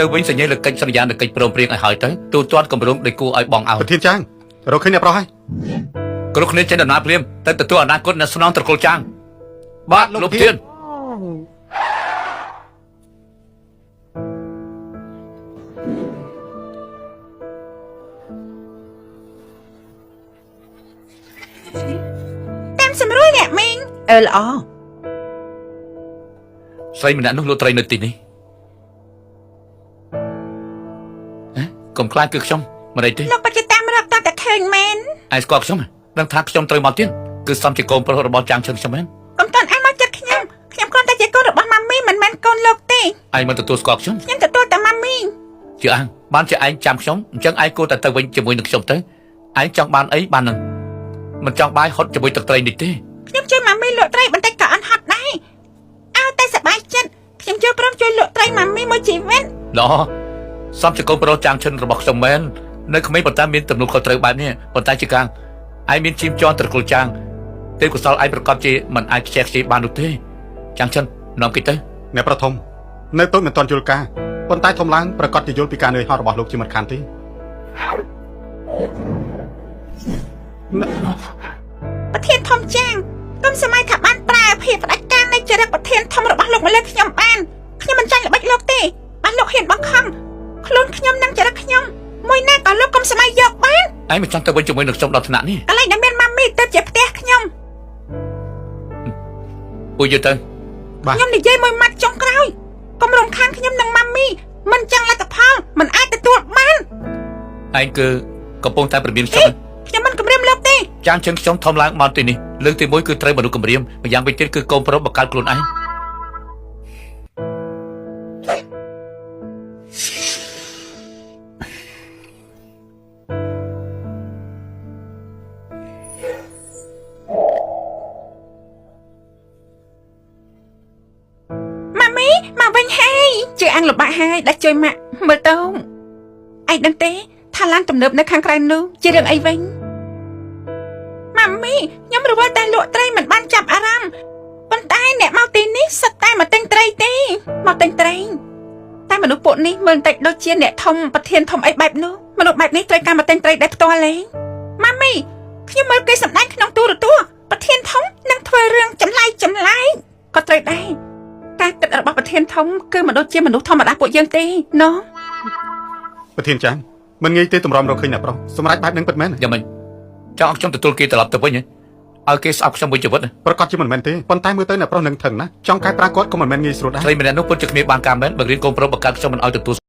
ទៅវិញសញ្ញាលើកិច្ចសន្យានៃកិច្ចព្រមព្រៀងឲ្យហើយទៅទូទាត់គម្រោងដែលគួរឲ្យបងឲ្យប្រធានចាងរកឃើញអ្នកប្រុសហើយគ្រប់គ្នាចេញដំណើរព្រាមទៅទទួលអនាគតនៅស្នងត្រកូលចាងបាទលោកប្រធានតាមសម្រួលអ្នកមីងល្អស្រីម្នាក់នោះលក់ត្រីនៅទីនេះកុំខ្លាចគឺខ្ញុំមិនអីទេលោកបាច់តាមរកតតែឃើញមែនឯស្គាល់ខ្ញុំដឹងថាខ្ញុំត្រូវមកទៀតគឺសំជាកូនប្រុសរបស់ចាងឈឹងខ្ញុំមែនកុំតន់ឯងមកចិត្តខ្ញុំគ្រាន់តែជាកូនរបស់ម៉ាមីមិនមែនកូនលោកទេឯងមិនទទួលស្គាល់ខ្ញុំទទួលតែម៉ាមីជាអាងបានជាឯងចាំខ្ញុំអញ្ចឹងឯងគួរតែទៅវិញជាមួយនឹងខ្ញុំទៅឯងចង់បានអីបាននឹងមិនចង់បាយហត់ជាមួយទឹកត្រីនេះទេខ្ញុំជួយម៉ាមីលក់ត្រីបន្តិចក៏អន់ហត់ដែរឲ្យតែសប្បាយចិត្តខ្ញុំជួយព្រមជួយលក់ត្រីម៉ាមីមួយជីវិតល្អសំជាកូនប្រុសចាងឈិនរបស់ខ្ញុំមែននៅក្មេងប៉ុន្តែមានទំនួលខុសត្រូវបែបនេះប៉ុន្តែជាកាងឯងមានជីមជាន់ត្រកូលចាងទេពកោសលឯងប្រកបជាមិនអាចខ្ជះខ្ជាយបាននោះទេចាងឈិននាំគេទៅអ្នកប្រធមនៅតូចមិនទាន់យល់ការប៉ុន្តែធំឡើងប្រកាសជាយល់ពីការនឿយហត់របស់លោកជាមិនខានទេប្រធានធំចាងគុំសម័យថាបានប្រើភាពផ្ដាច់ការនៃចរិតប្រធានធំរបស់លោកមកលើខ្ញុំបានខ្ញុំមិនចាញ់ល្បិចលោកទេបានលោកហ៊ានបង្ខំខ្លួនខ្ញុំនិងចរិតខ្ញុំមួយណាក៏លោកគុំសម័យយកបានឯងមិនចង់ទៅវិញជាមួយនឹងខ្ញុំដល់ថ្នាក់នេះកន្លែងដែលមានម៉ាមីទៅជាផ្ទះខ្ញុំពួកយទៅខ្ញុំនិយាយមួយម៉ាត់ចុងក្រោយកុំរំខានខ្ញុំនិងម៉ាមីមិនចង់លទ្ធផលមិនអាចទទួលបានឯងគឺកំពុងតែព្រមានខ្ញុំមិនគម្រាមលោកទេចាងជើងខ្ញុំធំឡើងមកទីនេះលើកទី1គឺត្រូវមនុស្សគម្រាមម្យ៉ាងវិញទៀតគឺកូនប្រុសបកកើតខ្លួនឯងមកវិញហើយជឿអាំងលបាក់ហើយដាច់ជួយម៉ាក់មើលទៅឯងដឹងទេថាឡានទំនើបនៅខាងក្រៅនោះជារឿងអីវិញម៉ាមីខ្ញុំរវល់តែលក់ត្រីមិនបានចាប់អារម្មណ៍ប៉ុន្តែអ្នកមកទីនេះសិតតែមកទិញត្រីទេមកទិញត្រីតែមនុស្សពួកនេះមើលតិចដូចជាអ្នកធំប្រធានធំអីបែបនោះមនុស្សបែបនេះត្រូវការមកទិញត្រីដែលផ្ទាល់លេងម៉ាមីខ្ញុំមើលគេសម្ដែងក្នុងទូរទស្សន៍ប្រធានធំនឹងធ្វើរឿងចម្លែកក៏ត្រូវដែរការគិតរបស់ប្រធានធំគឺមិនដូចជាមនុស្សធម្មតាពួកយើងទេណោះប្រធានចាងមិនងាយទេតម្រាំរកឃើញអ្នកប្រុសសម្រាប់បែបហ្នឹងពិតមែនយ៉ាងម៉េចចង់ឲ្យខ្ញុំទទួលគេត្រឡប់ទៅវិញឲ្យគេស្អប់ខ្ញុំវិញជីវិតប្រកាសជាមិនមែនទេប៉ុន្តែមើលទៅអ្នកប្រុសនឹងថឹងណាចង់កែប្រែគាត់ក៏មិនមែនងាយស្រួលដែរស្រីម្នាក់នោះពិតជាគ្មានបានការមែនបើរៀនកូនប្រុសបកកើតខ្ញុំមិនឲ្យទទួល